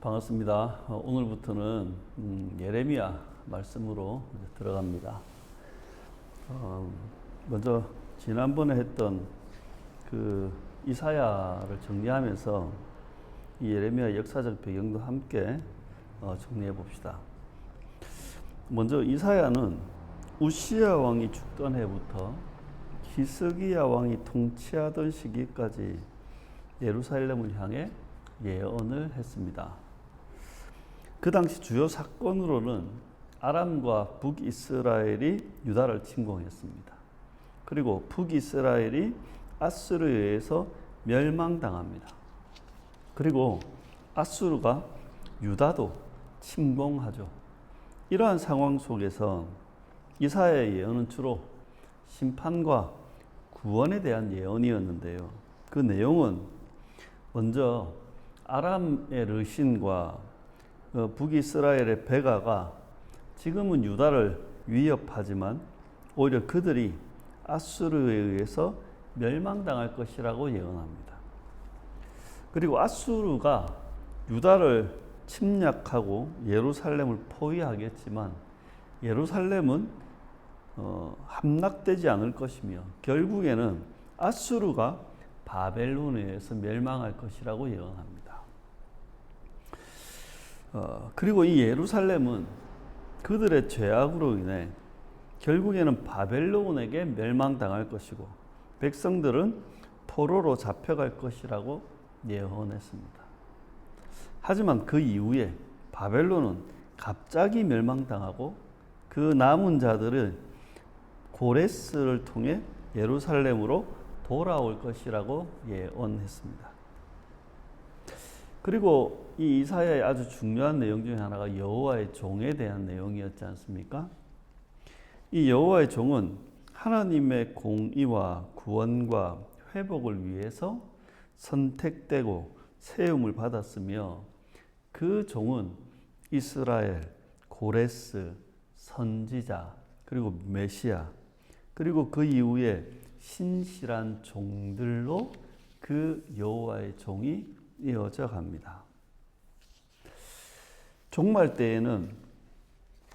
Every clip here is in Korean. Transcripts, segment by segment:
반갑습니다. 오늘부터는 예레미야 말씀으로 들어갑니다. 먼저 지난번에 했던 그 이사야를 정리하면서 이 예레미야 역사적 배경도 함께 정리해 봅시다. 먼저 이사야는 우시야 왕이 죽던 해부터 히스기야 왕이 통치하던 시기까지 예루살렘을 향해 예언을 했습니다. 그 당시 주요 사건으로는 아람과 북이스라엘이 유다를 침공했습니다. 그리고 북이스라엘이 아수르에 의해서 멸망당합니다. 그리고 아수르가 유다도 침공하죠. 이러한 상황 속에서 이사야의 예언은 주로 심판과 구원에 대한 예언이었는데요. 그 내용은 먼저 아람의 르신과 북이스라엘의 베가가 지금은 유다를 위협하지만 오히려 그들이 아수르에 의해서 멸망당할 것이라고 예언합니다. 그리고 아수르가 유다를 침략하고 예루살렘을 포위하겠지만 예루살렘은 함락되지 않을 것이며 결국에는 아수르가 바벨론에 의해서 멸망할 것이라고 예언합니다. 그리고 이 예루살렘은 그들의 죄악으로 인해 결국에는 바벨론에게 멸망당할 것이고 백성들은 포로로 잡혀갈 것이라고 예언했습니다. 하지만 그 이후에 바벨론은 갑자기 멸망당하고 그 남은 자들은 고레스를 통해 예루살렘으로 돌아올 것이라고 예언했습니다. 그리고 이 이사야의 아주 중요한 내용 중에 하나가 여호와의 종에 대한 내용이었지 않습니까? 이 여호와의 종은 하나님의 공의와 구원과 회복을 위해서 선택되고 세움을 받았으며 그 종은 이스라엘, 고레스, 선지자, 그리고 메시아, 그리고 그 이후에 신실한 종들로 그 여호와의 종이 이어져 갑니다. 종말 때에는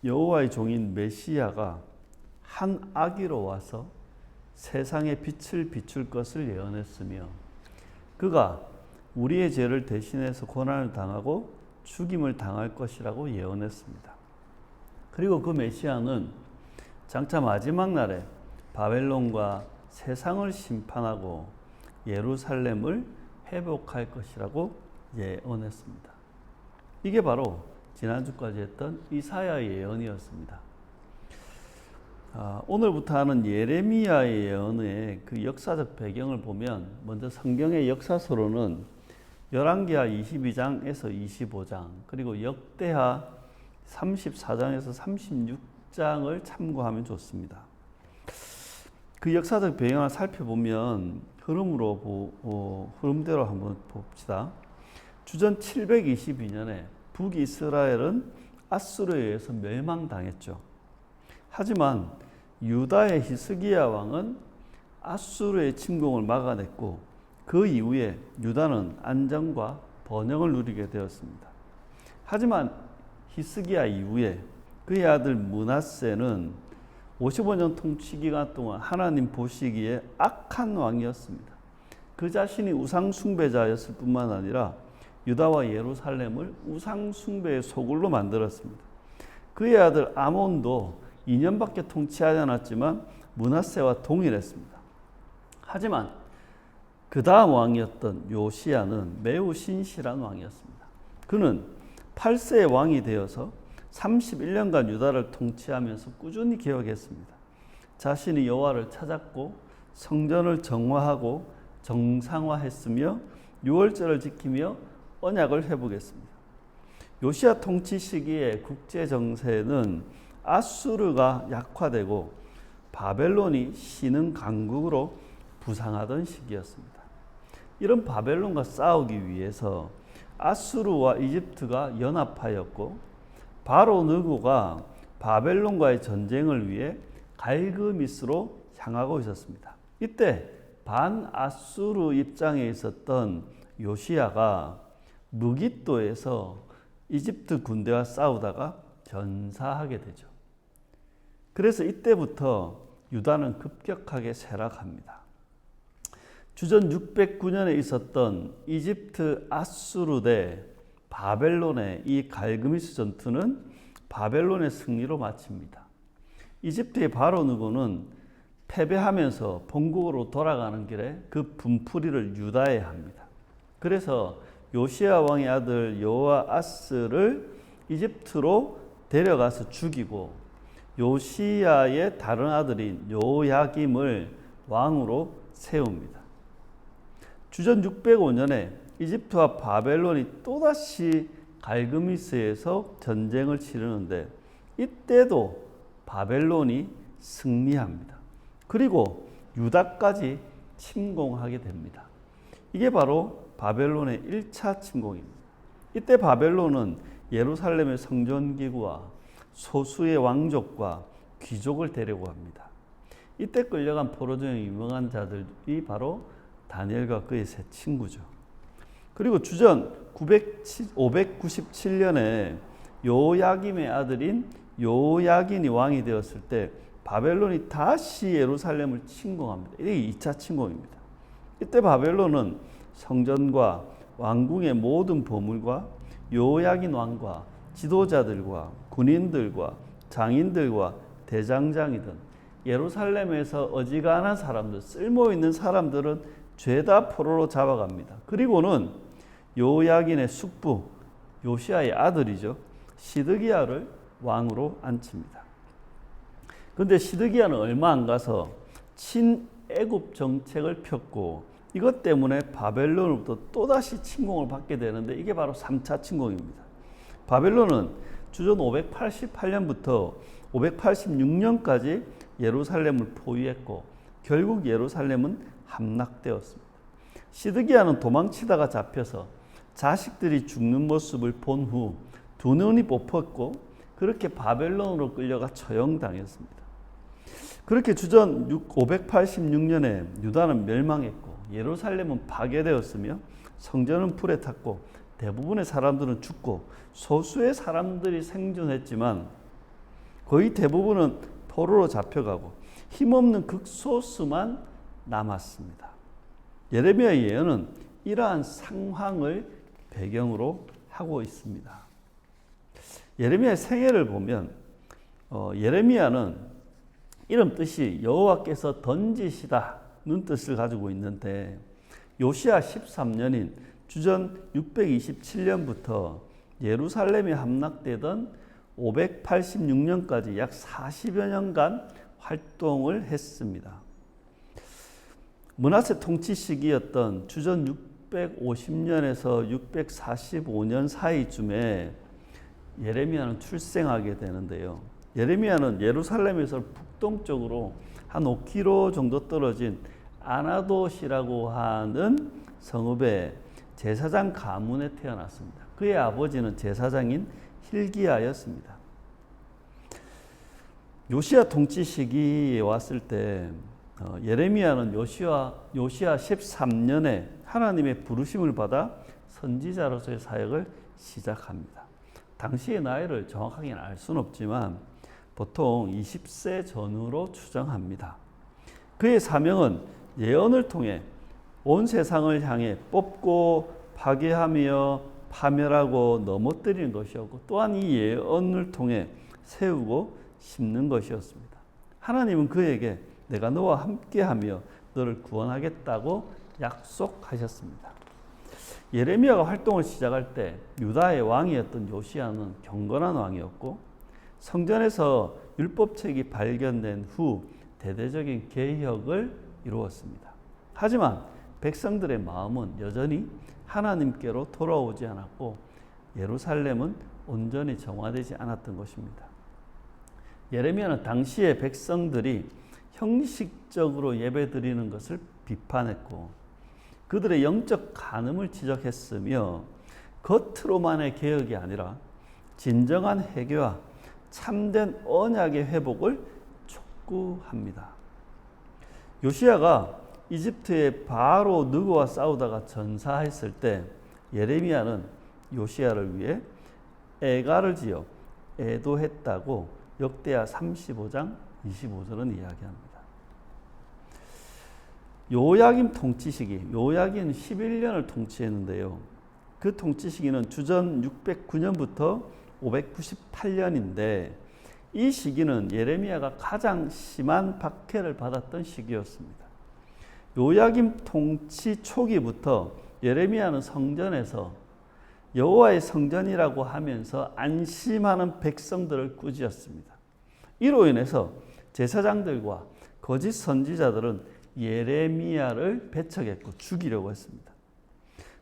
여호와의 종인 메시아가 한 아기로 와서 세상에 빛을 비출 것을 예언했으며 그가 우리의 죄를 대신해서 고난을 당하고 죽임을 당할 것이라고 예언했습니다. 그리고 그 메시아는 장차 마지막 날에 바벨론과 세상을 심판하고 예루살렘을 회복할 것이라고 예언했습니다. 이게 바로 지난주까지 했던 이사야의 예언이었습니다. 오늘부터 하는 예레미야의 예언의 그 역사적 배경을 보면 먼저 성경의 역사서로는 열왕기하 22장에서 25장 그리고 역대하 34장에서 36장을 참고하면 좋습니다. 그 역사적 배경을 살펴보면 흐름대로 한번 봅시다. 주전 722년에 북이스라엘은 아수르에 의해서 멸망당했죠. 하지만 유다의 히스기야 왕은 아수르의 침공을 막아냈고 그 이후에 유다는 안정과 번영을 누리게 되었습니다. 하지만 히스기야 이후에 그의 아들 므낫세는 55년 통치 기간 동안 하나님 보시기에 악한 왕이었습니다. 그 자신이 우상 숭배자였을 뿐만 아니라 유다와 예루살렘을 우상 숭배의 소굴로 만들었습니다. 그의 아들 아몬도 2년밖에 통치하지 않았지만 므낫세와 동일했습니다. 하지만 그 다음 왕이었던 요시야는 매우 신실한 왕이었습니다. 그는 8세의 왕이 되어서 31년간 유다를 통치하면서 꾸준히 개혁했습니다. 자신이 여호와를 찾았고 성전을 정화하고 정상화했으며 유월절을 지키며 언약을 회복했습니다. 요시야 통치 시기에 국제 정세는 아수르가 약화되고 바벨론이 신흥 강국으로 부상하던 시기였습니다. 이런 바벨론과 싸우기 위해서 아수르와 이집트가 연합하였고 바로 느고가 바벨론과의 전쟁을 위해 갈그미스로 향하고 있었습니다. 이때 반아수르 입장에 있었던 요시야가 무깃도에서 이집트 군대와 싸우다가 전사하게 되죠. 그래서 이때부터 유다는 급격하게 쇠락합니다. 주전 609년에 있었던 이집트 아수르 대 바벨론의 이 갈그미스 전투는 바벨론의 승리로 마칩니다. 이집트의 바로 느고는 패배하면서 본국으로 돌아가는 길에 그 분풀이를 유다에 합니다. 그래서 요시야 왕의 아들 요아스를 이집트로 데려가서 죽이고 요시야의 다른 아들인 요야김을 왕으로 세웁니다. 주전 605년에 이집트와 바벨론이 또다시 갈그미스에서 전쟁을 치르는데 이때도 바벨론이 승리합니다. 그리고 유다까지 침공하게 됩니다. 이게 바로 바벨론의 1차 침공입니다. 이때 바벨론은 예루살렘의 성전기구와 소수의 왕족과 귀족을 데려갑니다. 이때 끌려간 포로중에 유명한 자들이 바로 다니엘과 그의 세 친구죠. 그리고 주전 597년에 요야김의 아들인 요야긴이 왕이 되었을 때 바벨론이 다시 예루살렘을 침공합니다. 이게 2차 침공입니다. 이때 바벨론은 성전과 왕궁의 모든 보물과 요야긴 왕과 지도자들과 군인들과 장인들과 대장장이든 예루살렘에서 어지간한 사람들, 쓸모있는 사람들은 죄다 포로로 잡아갑니다. 그리고는 요야긴의 숙부 요시야의 아들이죠. 시드기야를 왕으로 앉힙니다. 그런데 시드기야는 얼마 안 가서 친애굽 정책을 폈고 이것 때문에 바벨론으로부터 또다시 침공을 받게 되는데 이게 바로 3차 침공입니다. 바벨론은 주전 588년부터 586년까지 예루살렘을 포위했고 결국 예루살렘은 함락되었습니다. 시드기야는 도망치다가 잡혀서 자식들이 죽는 모습을 본 후 두 눈이 뽑혔고 그렇게 바벨론으로 끌려가 처형당했습니다. 그렇게 주전 586년에 유다는 멸망했고 예루살렘은 파괴되었으며 성전은 불에 탔고 대부분의 사람들은 죽고 소수의 사람들이 생존했지만 거의 대부분은 포로로 잡혀가고 힘없는 극소수만 남았습니다. 예레미야 예언은 이러한 상황을 배경으로 하고 있습니다. 예레미야의 생애를 보면 예레미야는 이름 뜻이 여호와께서 던지시다는 뜻을 가지고 있는데 요시야 13년인 주전 627년부터 예루살렘이 함락되던 586년까지 약 40여 년간 활동을 했습니다. 므낫세 통치 시기였던 주전 650년에서 645년 사이쯤에 예레미야는 출생하게 되는데요. 예레미야는 예루살렘에서 북동쪽으로 한 5km 정도 떨어진 아나돗이라고 하는 성읍의 제사장 가문에 태어났습니다. 그의 아버지는 제사장인 힐기야였습니다. 요시야 통치 시기에 왔을 때 예레미야는 요시야 13년에 하나님의 부르심을 받아 선지자로서의 사역을 시작합니다. 당시의 나이를 정확하게 알 수는 없지만 보통 20세 전후로 추정합니다. 그의 사명은 예언을 통해 온 세상을 향해 뽑고 파괴하며 파멸하고 넘어뜨리는 것이었고 또한 이 예언을 통해 세우고 심는 것이었습니다. 하나님은 그에게 내가 너와 함께하며 너를 구원하겠다고 약속하셨습니다. 예레미야가 활동을 시작할 때 유다의 왕이었던 요시야는 경건한 왕이었고 성전에서 율법책이 발견된 후 대대적인 개혁을 이루었습니다. 하지만 백성들의 마음은 여전히 하나님께로 돌아오지 않았고 예루살렘은 온전히 정화되지 않았던 것입니다. 예레미야는 당시의 백성들이 형식적으로 예배드리는 것을 비판했고 그들의 영적 간음을 지적했으며 겉으로만의 개혁이 아니라 진정한 회개와 참된 언약의 회복을 촉구합니다. 요시야가 이집트의 바로 느고와 싸우다가 전사했을 때 예레미야는 요시야를 위해 애가를 지어 애도했다고 역대하 35장 25절은 이야기합니다. 요야김 통치 시기, 요야김은 11년을 통치했는데요. 그 통치 시기는 주전 609년부터 598년인데 이 시기는 예레미야가 가장 심한 박해를 받았던 시기였습니다. 요야김 통치 초기부터 예레미야는 성전에서 여호와의 성전이라고 하면서 안심하는 백성들을 꾸짖었습니다. 이로 인해서 제사장들과 거짓 선지자들은 예레미야를 배척했고 죽이려고 했습니다.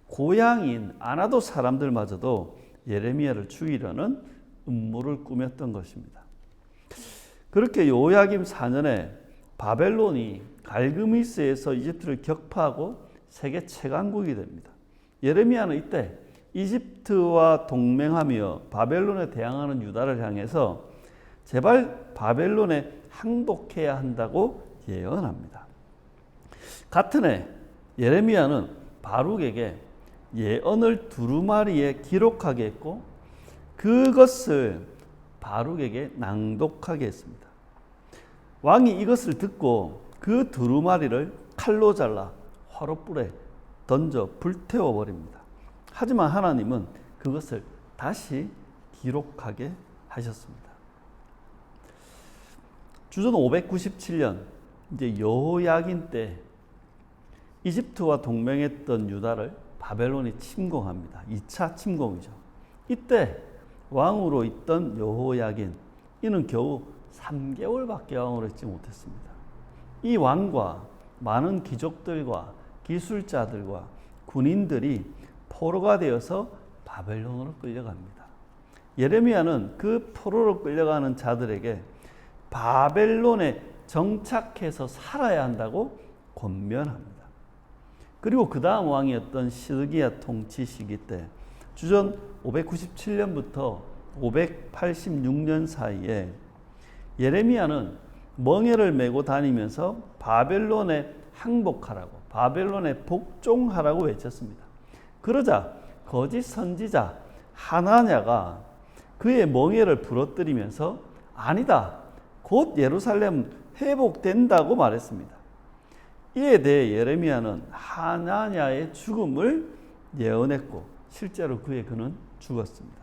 고향인 아나도 사람들마저도 예레미야를 죽이려는 음모를 꾸몄던 것입니다. 그렇게 요야김 4년에 바벨론이 갈그미스에서 이집트를 격파하고 세계 최강국이 됩니다. 예레미야는 이때 이집트와 동맹하며 바벨론에 대항하는 유다를 향해서 제발 바벨론에 항복해야 한다고 예언합니다. 같은 해 예레미야는 바룩에게 예언을 두루마리에 기록하게 했고 그것을 바룩에게 낭독하게 했습니다. 왕이 이것을 듣고 그 두루마리를 칼로 잘라 화롯불에 던져 불태워 버립니다. 하지만 하나님은 그것을 다시 기록하게 하셨습니다. 주전 597년 이제 여호야긴 때 이집트와 동맹했던 유다를 바벨론이 침공합니다. 2차 침공이죠. 이때 왕으로 있던 여호야긴 이는 겨우 3개월밖에 왕으로 있지 못했습니다. 이 왕과 많은 귀족들과 기술자들과 군인들이 포로가 되어서 바벨론으로 끌려갑니다. 예레미야는 그 포로로 끌려가는 자들에게 바벨론에 정착해서 살아야 한다고 권면합니다. 그리고 그 다음 왕이었던 시드기야 통치 시기 때 주전 597년부터 586년 사이에 예레미야는 멍에를 메고 다니면서 바벨론에 항복하라고, 바벨론에 복종하라고 외쳤습니다. 그러자 거짓 선지자 하나냐가 그의 멍에를 부러뜨리면서 아니다, 곧 예루살렘 회복된다고 말했습니다. 이에 대해 예레미야는 하나냐의 죽음을 예언했고 실제로 그는 죽었습니다.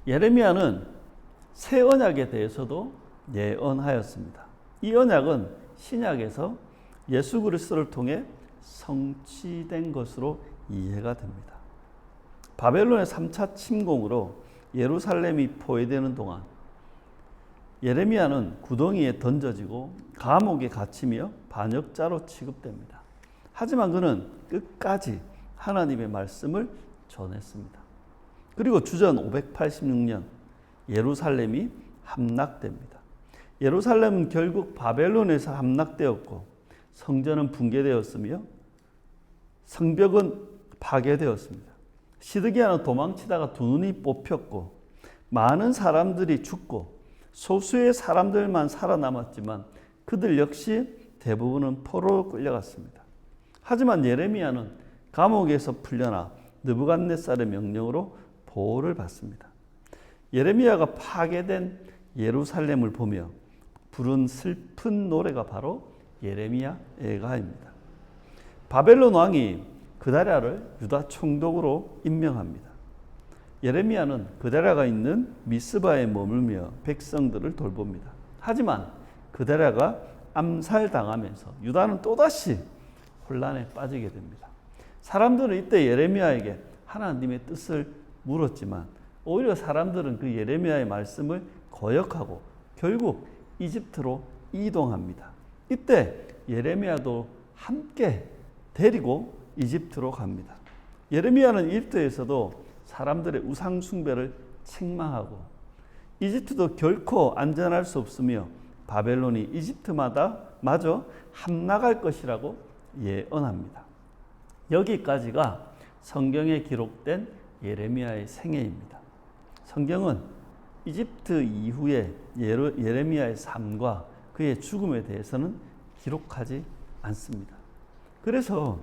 예레미야는 새 언약에 대해서도 예언하였습니다. 이 언약은 신약에서 예수 그리스도를 통해 성취된 것으로 이해가 됩니다. 바벨론의 3차 침공으로 예루살렘이 포위되는 동안 예레미야는 구덩이에 던져지고 감옥에 갇히며 반역자로 취급됩니다. 하지만 그는 끝까지 하나님의 말씀을 전했습니다. 그리고 주전 586년 예루살렘이 함락됩니다. 예루살렘은 결국 바벨론에서 함락되었고 성전은 붕괴되었으며 성벽은 파괴되었습니다. 시드기야는 도망치다가 두 눈이 뽑혔고 많은 사람들이 죽고 소수의 사람들만 살아남았지만 그들 역시 대부분은 포로로 끌려갔습니다. 하지만 예레미야는 감옥에서 풀려나 느부갓네살의 명령으로 보호를 받습니다. 예레미야가 파괴된 예루살렘을 보며 부른 슬픈 노래가 바로 예레미야 애가입니다. 바벨론 왕이 그다랴를 유다 총독으로 임명합니다. 예레미야는 그다랴가 있는 미스바에 머물며 백성들을 돌봅니다. 하지만 그다랴가 암살당하면서 유다는 또다시 혼란에 빠지게 됩니다. 사람들은 이때 예레미야에게 하나님의 뜻을 물었지만 오히려 사람들은 그 예레미야의 말씀을 거역하고 결국 이집트로 이동합니다. 이때 예레미야도 함께 데리고 이집트로 갑니다. 예레미야는 이집트에서도 사람들의 우상 숭배를 책망하고 이집트도 결코 안전할 수 없으며 바벨론이 이집트마저 함락할 것이라고 예언합니다. 여기까지가 성경에 기록된 예레미야의 생애입니다. 성경은 이집트 이후의 예레미야의 삶과 그의 죽음에 대해서는 기록하지 않습니다. 그래서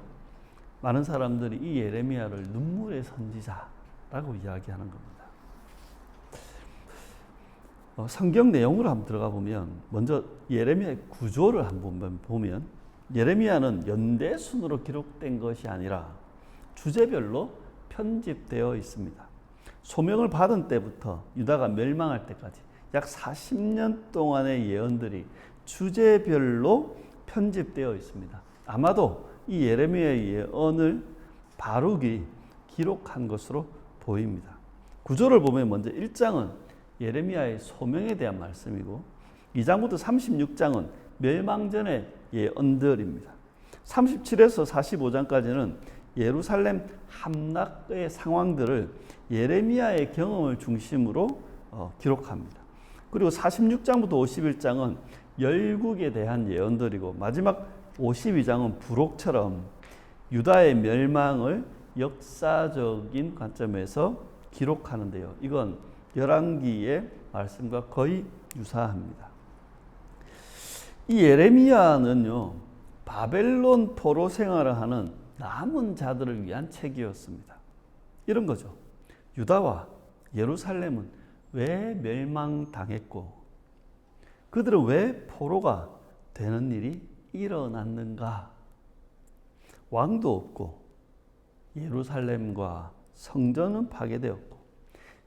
많은 사람들이 이 예레미야를 눈물의 선지자라고 이야기하는 겁니다. 성경 내용으로 한번 들어가 보면 먼저 예레미야의 구조를 한번 보면 예레미야는 연대순으로 기록된 것이 아니라 주제별로 편집되어 있습니다. 소명을 받은 때부터 유다가 멸망할 때까지 약 40년 동안의 예언들이 주제별로 편집되어 있습니다. 아마도 이 예레미야의 예언을 바룩이 기록한 것으로 보입니다. 구조를 보면 먼저 1장은 예레미야의 소명에 대한 말씀이고 2장부터 36장은 멸망전의 예언들입니다. 37에서 45장까지는 예루살렘 함락의 상황들을 예레미야의 경험을 중심으로 기록합니다. 그리고 46장부터 51장은 열국에 대한 예언들이고 마지막 52장은 부록처럼 유다의 멸망을 역사적인 관점에서 기록하는데요. 이건 열왕기의 말씀과 거의 유사합니다. 이 예레미야는요, 바벨론 포로 생활을 하는 남은 자들을 위한 책이었습니다. 이런 거죠. 유다와 예루살렘은 왜 멸망당했고 그들은 왜 포로가 되는 일이 일어났는가? 왕도 없고 예루살렘과 성전은 파괴되었고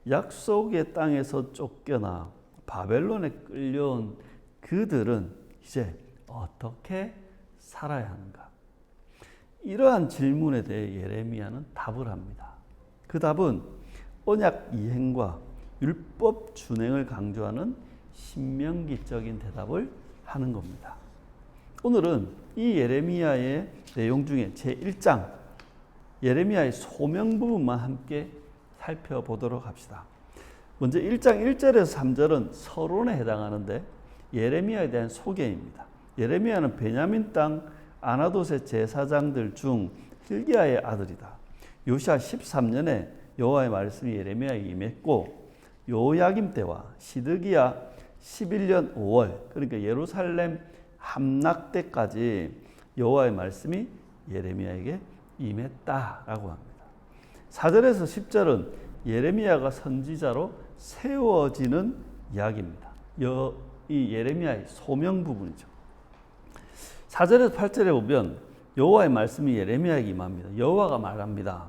약속의 땅에서 쫓겨나 바벨론에 끌려온 그들은 이제 어떻게 살아야 하는가? 이러한 질문에 대해 예레미야는 답을 합니다. 그 답은 언약 이행과 율법 준행을 강조하는 신명기적인 대답을 하는 겁니다. 오늘은 이 예레미야의 내용 중에 제1장 예레미야의 소명 부분만 함께 살펴보도록 합시다. 먼저 1장 1절에서 3절은 서론에 해당하는데 예레미야에 대한 소개입니다. 예레미야는 베냐민 땅 아나돗의 제사장들 중 hil기야의 아들이다. 요시야 13년에 여호와의 말씀이 예레미야에게 임했고 요야김 때와 시드기야 11년 5월 그러니까 예루살렘 함락 때까지 여호와의 말씀이 예레미야에게 임했다라고 합니다. 4절에서 10절은 예레미야가 선지자로 세워지는 이야기입니다. 이 예레미야의 소명 부분이죠. 4절에서 8절에 보면 여호와의 말씀이 예레미야에게 임합니다. 여호와가 말합니다.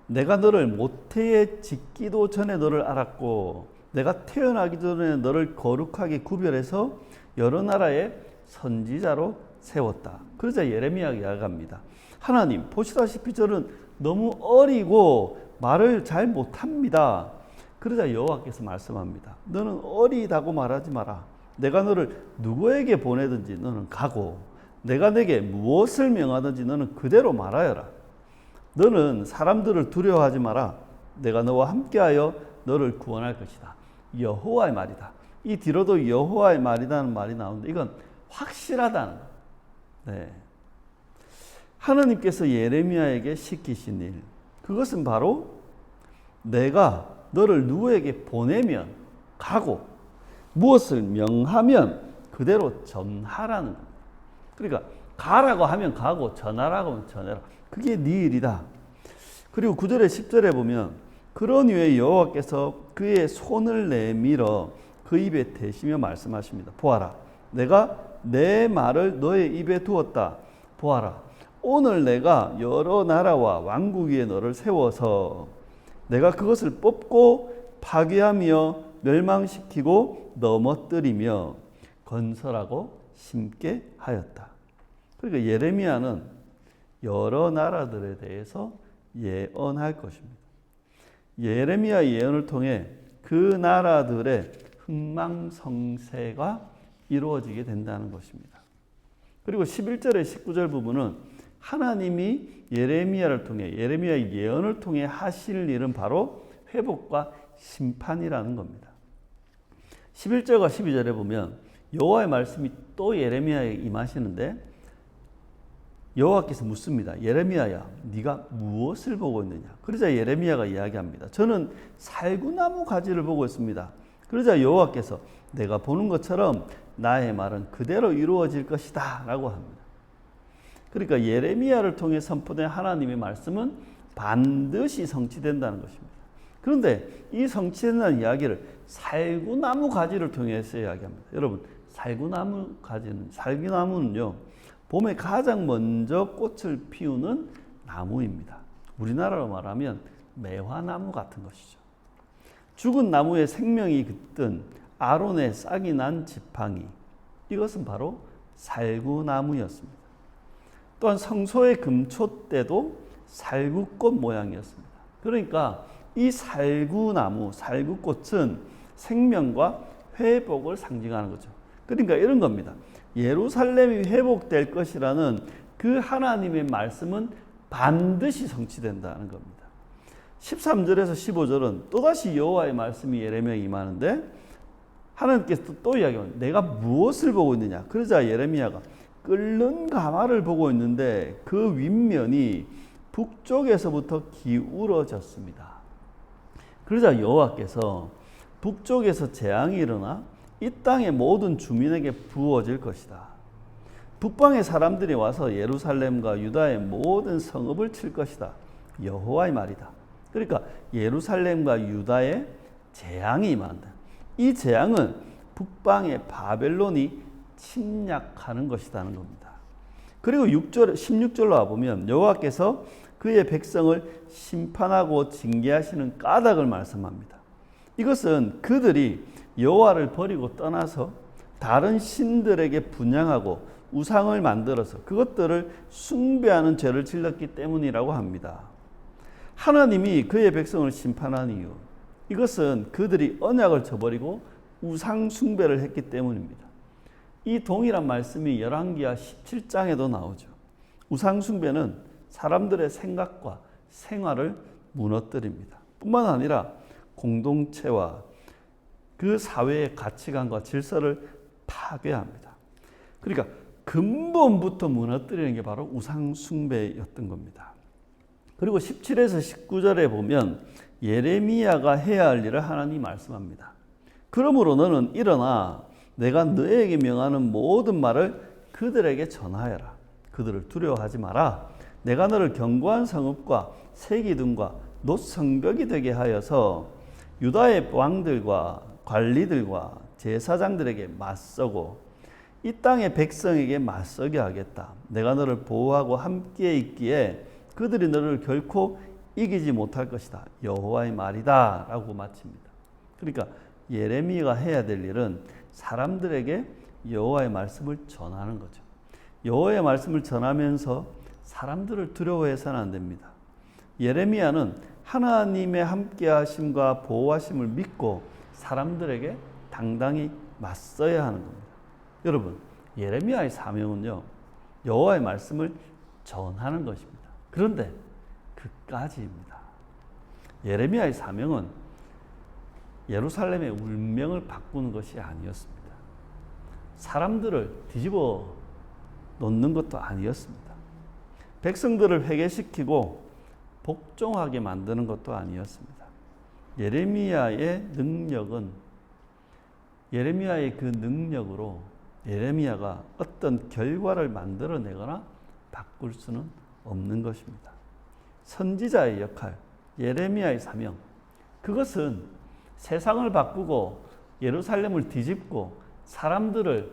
내가 너를 모태에 짓기도 전에 너를 알았고 내가 태어나기 전에 너를 거룩하게 구별해서 여러 나라의 선지자로 세웠다. 그러자 예레미야가 이야기합니다. 하나님 보시다시피 저는 너무 어리고 말을 잘 못합니다. 그러자 여호와께서 말씀합니다. 너는 어리다고 말하지 마라. 내가 너를 누구에게 보내든지 너는 가고 내가 내게 무엇을 명하든지 너는 그대로 말하여라. 너는 사람들을 두려워하지 마라. 내가 너와 함께하여 너를 구원할 것이다. 여호와의 말이다. 이 뒤로도 여호와의 말이라는 말이 나오는데 이건 확실하다는 거예요. 네. 하나님께서 예레미야에게 시키신 일, 그것은 바로 내가 너를 누구에게 보내면 가고 무엇을 명하면 그대로 전하라는 겁니다. 그러니까 가라고 하면 가고 전하라고 하면 전해라. 그게 네 일이다. 그리고 9절에 10절에 보면 그런 후에 여호와께서 그의 손을 내밀어 그 입에 대시며 말씀하십니다. 보아라, 내가 내 말을 너의 입에 두었다. 보아라, 오늘 내가 여러 나라와 왕국 위에 너를 세워서 내가 그것을 뽑고 파괴하며 멸망시키고 넘어뜨리며 건설하고 심게 하였다. 그러니까 예레미야는 여러 나라들에 대해서 예언할 것입니다. 예레미야 예언을 통해 그 나라들의 흥망성쇠가 이루어지게 된다는 것입니다. 그리고 11절에 19절 부분은 하나님이 예레미야를 통해 예레미야의 예언을 통해 하실 일은 바로 회복과 심판이라는 겁니다. 11절과 12절에 보면 여호와의 말씀이 또 예레미야에 임하시는데 여호와께서 묻습니다. 예레미야야, 네가 무엇을 보고 있느냐? 그러자 예레미야가 이야기합니다. 저는 살구나무 가지를 보고 있습니다. 그러자 여호와께서 내가 보는 것처럼 나의 말은 그대로 이루어질 것이다 라고 합니다. 그러니까 예레미야를 통해 선포된 하나님의 말씀은 반드시 성취된다는 것입니다. 그런데 이 성취된다는 이야기를 살구나무 가지를 통해서 이야기합니다. 여러분, 살구나무는요, 봄에 가장 먼저 꽃을 피우는 나무입니다. 우리나라로 말하면 매화나무 같은 것이죠. 죽은 나무에 생명이 깃든 아론의 싹이 난 지팡이, 이것은 바로 살구나무였습니다. 또한 성소의 금초 때도 살구꽃 모양이었습니다. 그러니까 이 살구나무, 살구꽃은 생명과 회복을 상징하는 거죠. 그러니까 이런 겁니다. 예루살렘이 회복될 것이라는 그 하나님의 말씀은 반드시 성취된다는 겁니다. 13절에서 15절은 또다시 여호와의 말씀이 예레미야에 임하는데 하나님께서 또 이야기합니다. 내가 무엇을 보고 있느냐? 그러자 예레미야가 끓는 가마를 보고 있는데 그 윗면이 북쪽에서부터 기울어졌습니다. 그러자 여호와께서 북쪽에서 재앙이 일어나 이 땅의 모든 주민에게 부어질 것이다. 북방의 사람들이 와서 예루살렘과 유다의 모든 성읍을 칠 것이다. 여호와의 말이다. 그러니까 예루살렘과 유다에 재앙이 임한다. 이 재앙은 북방의 바벨론이 침략하는 것이라는 겁니다. 그리고 16절로 와보면 여호와께서 그의 백성을 심판하고 징계하시는 까닭을 말씀합니다. 이것은 그들이 여호와를 버리고 떠나서 다른 신들에게 분향하고 우상을 만들어서 그것들을 숭배하는 죄를 질렀기 때문이라고 합니다. 하나님이 그의 백성을 심판한 이유, 이것은 그들이 언약을 저버리고 우상 숭배를 했기 때문입니다. 이 동일한 말씀이 열왕기하 17장에도 나오죠. 우상 숭배는 사람들의 생각과 생활을 무너뜨립니다. 뿐만 아니라 공동체와 그 사회의 가치관과 질서를 파괴합니다. 그러니까 근본부터 무너뜨리는 게 바로 우상 숭배였던 겁니다. 그리고 17에서 19절에 보면 예레미야가 해야 할 일을 하나님이 말씀합니다. 그러므로 너는 일어나 내가 너에게 명하는 모든 말을 그들에게 전하여라. 그들을 두려워하지 마라. 내가 너를 견고한 성읍과 새 기둥과 놋 성벽이 되게 하여서 유다의 왕들과 관리들과 제사장들에게 맞서고 이 땅의 백성에게 맞서게 하겠다. 내가 너를 보호하고 함께 있기에 그들이 너를 결코 이기지 못할 것이다. 여호와의 말이다. 라고 마칩니다. 그러니까 예레미야가 해야 될 일은 사람들에게 여호와의 말씀을 전하는 거죠. 여호와의 말씀을 전하면서 사람들을 두려워해서는 안 됩니다. 예레미야는 하나님의 함께하심과 보호하심을 믿고 사람들에게 당당히 맞서야 하는 겁니다. 여러분, 예레미야의 사명은요, 여호와의 말씀을 전하는 것입니다. 그런데 그까지입니다. 예레미야의 사명은 예루살렘의 운명을 바꾸는 것이 아니었습니다. 사람들을 뒤집어 놓는 것도 아니었습니다. 백성들을 회개시키고 복종하게 만드는 것도 아니었습니다. 예레미야의 그 능력으로 예레미야가 어떤 결과를 만들어내거나 바꿀 수는 없는 것입니다. 선지자의 역할, 예레미야의 사명, 그것은 세상을 바꾸고 예루살렘을 뒤집고 사람들을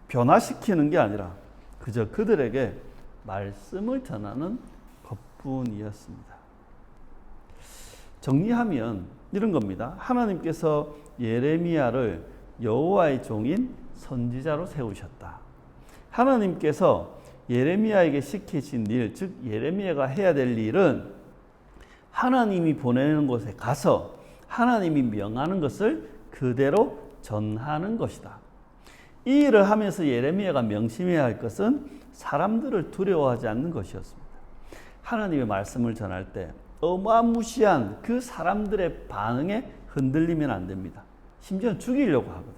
변화시키는 게 아니라 그저 그들에게 말씀을 전하는 것뿐이었습니다. 정리하면 이런 겁니다. 하나님께서 예레미야를 여호와의 종인 선지자로 세우셨다. 하나님께서 예레미야에게 시키신 일, 즉 예레미야가 해야 될 일은 하나님이 보내는 곳에 가서 하나님이 명하는 것을 그대로 전하는 것이다. 이 일을 하면서 예레미야가 명심해야 할 것은 사람들을 두려워하지 않는 것이었습니다. 하나님의 말씀을 전할 때 어마무시한 그 사람들의 반응에 흔들리면 안 됩니다. 심지어 죽이려고 하거든요.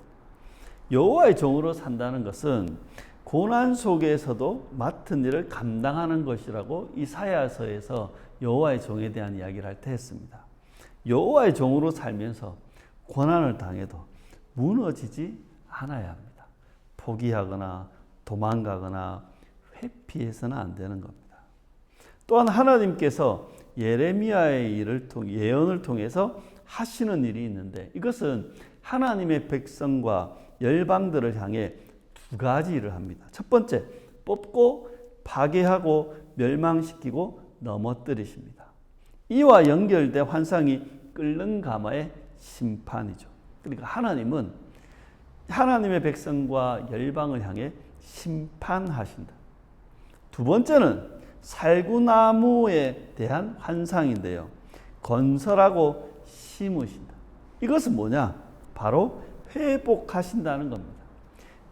여호와의 종으로 산다는 것은 고난 속에서도 맡은 일을 감당하는 것이라고 이사야서에서 여호와의 종에 대한 이야기를 할 때 했습니다. 여호와의 종으로 살면서 고난을 당해도 무너지지 않아야 합니다. 포기하거나 도망가거나 회피해서는 안 되는 겁니다. 또한 하나님께서 예레미야의 예언을 통해서 하시는 일이 있는데, 이것은 하나님의 백성과 열방들을 향해 두 가지 일을 합니다. 첫 번째, 뽑고 파괴하고 멸망시키고 넘어뜨리십니다. 이와 연결된 환상이 끓는 가마의 심판이죠. 그러니까 하나님은 하나님의 백성과 열방을 향해 심판하신다. 두 번째는 살구나무에 대한 환상인데요. 건설하고 심으신다. 이것은 뭐냐? 바로 회복하신다는 겁니다.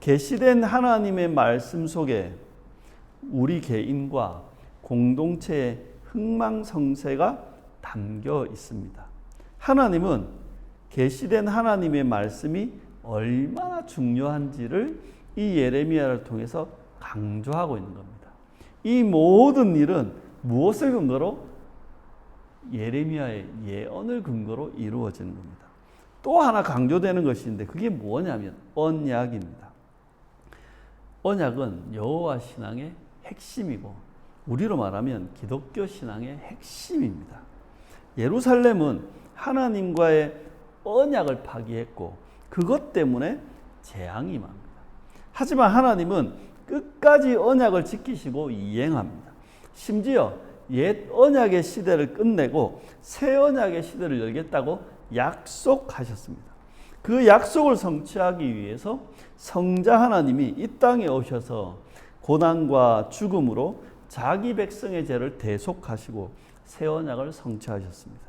계시된 하나님의 말씀 속에 우리 개인과 공동체의 흥망성쇠가 담겨 있습니다. 하나님은 계시된 하나님의 말씀이 얼마나 중요한지를 이 예레미야를 통해서 강조하고 있는 겁니다. 이 모든 일은 무엇을 근거로? 예레미야의 예언을 근거로 이루어지는 겁니다. 또 하나 강조되는 것인데 그게 뭐냐면 언약입니다. 언약은 여호와 신앙의 핵심이고 우리로 말하면 기독교 신앙의 핵심입니다. 예루살렘은 하나님과의 언약을 파기했고 그것 때문에 재앙이 임합니다. 하지만 하나님은 끝까지 언약을 지키시고 이행합니다. 심지어 옛 언약의 시대를 끝내고 새 언약의 시대를 열겠다고 약속하셨습니다. 그 약속을 성취하기 위해서 성자 하나님이 이 땅에 오셔서 고난과 죽음으로 자기 백성의 죄를 대속하시고 새 언약을 성취하셨습니다.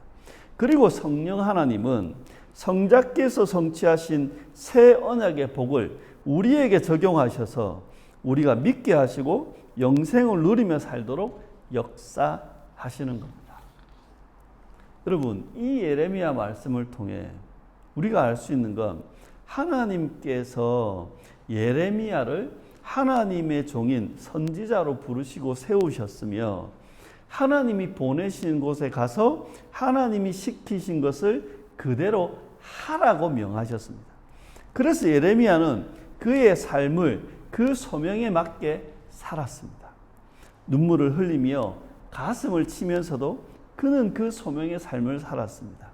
그리고 성령 하나님은 성자께서 성취하신 새 언약의 복을 우리에게 적용하셔서 우리가 믿게 하시고 영생을 누리며 살도록 역사하시는 겁니다. 여러분, 이 예레미야 말씀을 통해 우리가 알 수 있는 건 하나님께서 예레미야를 하나님의 종인 선지자로 부르시고 세우셨으며 하나님이 보내신 곳에 가서 하나님이 시키신 것을 그대로 하라고 명하셨습니다. 그래서 예레미야는 그의 삶을 그 소명에 맞게 살았습니다. 눈물을 흘리며 가슴을 치면서도 그는 그 소명의 삶을 살았습니다.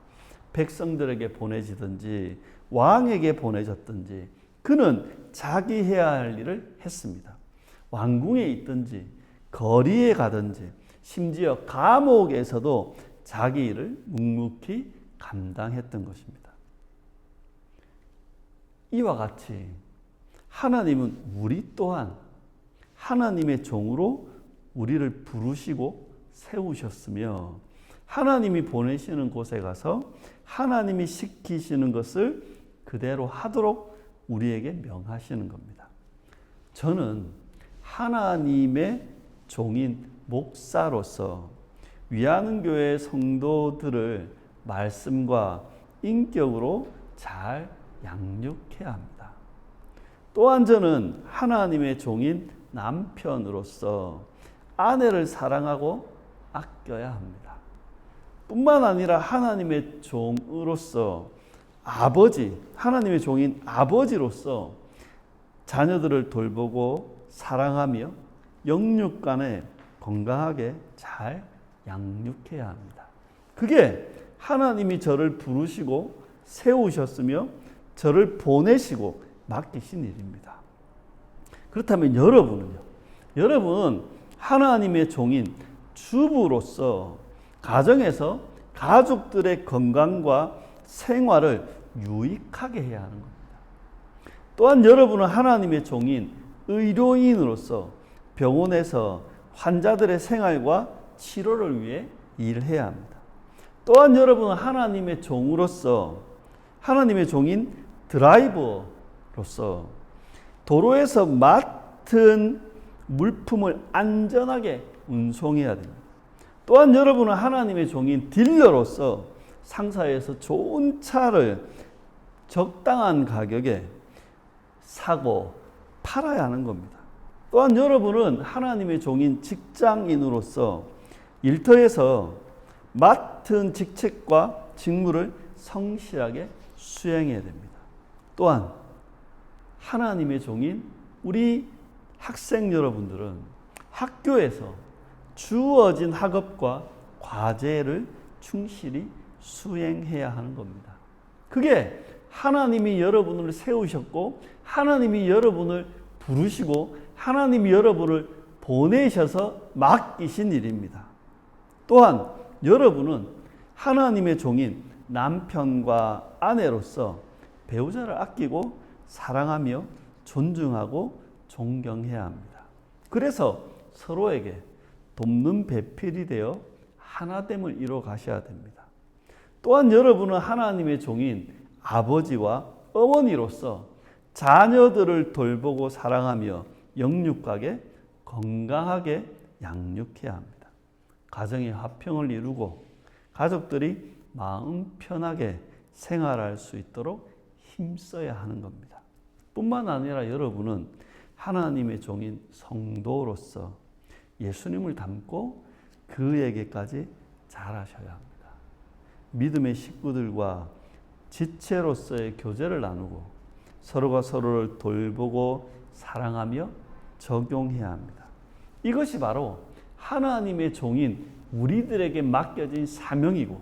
백성들에게 보내지든지 왕에게 보내졌든지 그는 자기 해야 할 일을 했습니다. 왕궁에 있든지 거리에 가든지 심지어 감옥에서도 자기 일을 묵묵히 감당했던 것입니다. 이와 같이 하나님은 우리 또한 하나님의 종으로 우리를 부르시고 세우셨으며 하나님이 보내시는 곳에 가서 하나님이 시키시는 것을 그대로 하도록 우리에게 명하시는 겁니다. 저는 하나님의 종인 목사로서 위하는 교회 성도들을 말씀과 인격으로 잘 양육해야 합니다. 또한 저는 하나님의 종인 남편으로서 아내를 사랑하고 아껴야 합니다. 뿐만 아니라 하나님의 종으로서 하나님의 종인 아버지로서 자녀들을 돌보고 사랑하며 영육간에 건강하게 잘 양육해야 합니다. 그게 하나님이 저를 부르시고 세우셨으며 저를 보내시고 맡기신 일입니다. 그렇다면 여러분은 하나님의 종인 주부로서 가정에서 가족들의 건강과 생활을 유익하게 해야 하는 겁니다. 또한 여러분은 하나님의 종인 의료인으로서 병원에서 환자들의 생활과 치료를 위해 일해야 합니다. 또한 여러분은 하나님의 종으로서 하나님의 종인 드라이버로서 도로에서 맡은 물품을 안전하게 운송해야 됩니다. 또한 여러분은 하나님의 종인 딜러로서 상사에서 좋은 차를 적당한 가격에 사고 팔아야 하는 겁니다. 또한 여러분은 하나님의 종인 직장인으로서 일터에서 맡은 직책과 직무를 성실하게 수행해야 됩니다. 또한 하나님의 종인 우리 학생 여러분들은 학교에서 주어진 학업과 과제를 충실히 수행해야 하는 겁니다. 그게 하나님이 여러분을 세우셨고 하나님이 여러분을 부르시고 하나님이 여러분을 보내셔서 맡기신 일입니다. 또한 여러분은 하나님의 종인 남편과 아내로서 배우자를 아끼고 사랑하며 존중하고 존경해야 합니다. 그래서 서로에게 돕는 배필이 되어 하나됨을 이뤄 가셔야 됩니다. 또한 여러분은 하나님의 종인 아버지와 어머니로서 자녀들을 돌보고 사랑하며 영육하게 건강하게 양육해야 합니다. 가정의 화평을 이루고 가족들이 마음 편하게 생활할 수 있도록 힘써야 하는 겁니다. 뿐만 아니라 여러분은 하나님의 종인 성도로서 예수님을 닮고 그에게까지 잘하셔야 합니다. 믿음의 식구들과 지체로서의 교제를 나누고 서로가 서로를 돌보고 사랑하며 적용해야 합니다. 이것이 바로 하나님의 종인 우리들에게 맡겨진 사명이고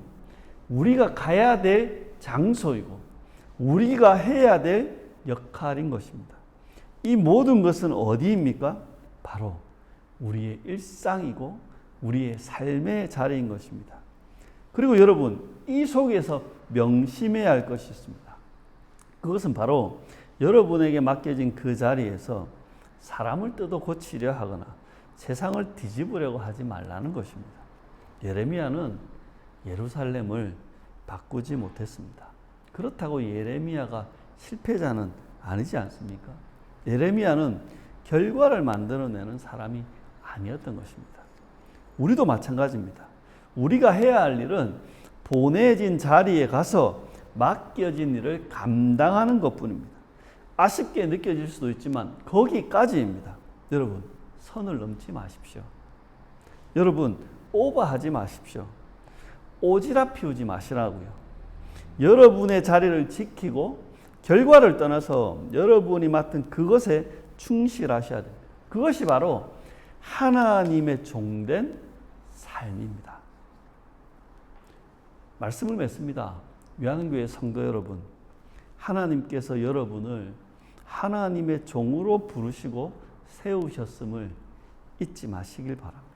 우리가 가야 될 장소이고 우리가 해야 될 역할인 것입니다. 이 모든 것은 어디입니까? 바로 우리의 일상이고 우리의 삶의 자리인 것입니다. 그리고 여러분, 이 속에서 명심해야 할 것이 있습니다. 그것은 바로 여러분에게 맡겨진 그 자리에서 사람을 뜯어 고치려 하거나 세상을 뒤집으려고 하지 말라는 것입니다. 예레미야는 예루살렘을 바꾸지 못했습니다. 그렇다고 예레미야가 실패자는 아니지 않습니까? 예레미야는 결과를 만들어내는 사람이 아니었던 것입니다. 우리도 마찬가지입니다. 우리가 해야 할 일은 보내진 자리에 가서 맡겨진 일을 감당하는 것뿐입니다. 아쉽게 느껴질 수도 있지만 거기까지입니다. 여러분, 선을 넘지 마십시오. 여러분, 오버하지 마십시오. 오지랖 피우지 마시라고요. 여러분의 자리를 지키고 결과를 떠나서 여러분이 맡은 그것에 충실하셔야 됩니다. 그것이 바로 하나님의 종된 삶입니다. 말씀을 맺습니다. 위안교회 성도 여러분, 하나님께서 여러분을 하나님의 종으로 부르시고 세우셨음을 잊지 마시길 바랍니다.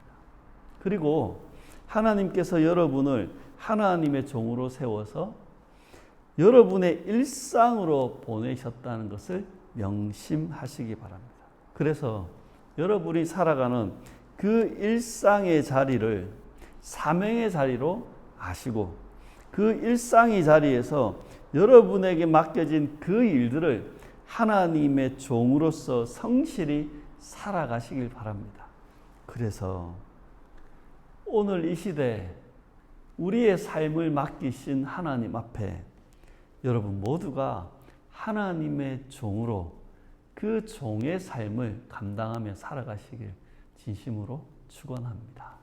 그리고 하나님께서 여러분을 하나님의 종으로 세워서 여러분의 일상으로 보내셨다는 것을 명심하시기 바랍니다. 그래서 여러분이 살아가는 그 일상의 자리를 사명의 자리로 아시고 그 일상의 자리에서 여러분에게 맡겨진 그 일들을 하나님의 종으로서 성실히 살아가시길 바랍니다. 그래서 오늘 이 시대 우리의 삶을 맡기신 하나님 앞에 여러분 모두가 하나님의 종으로 그 종의 삶을 감당하며 살아가시길 진심으로 축원합니다.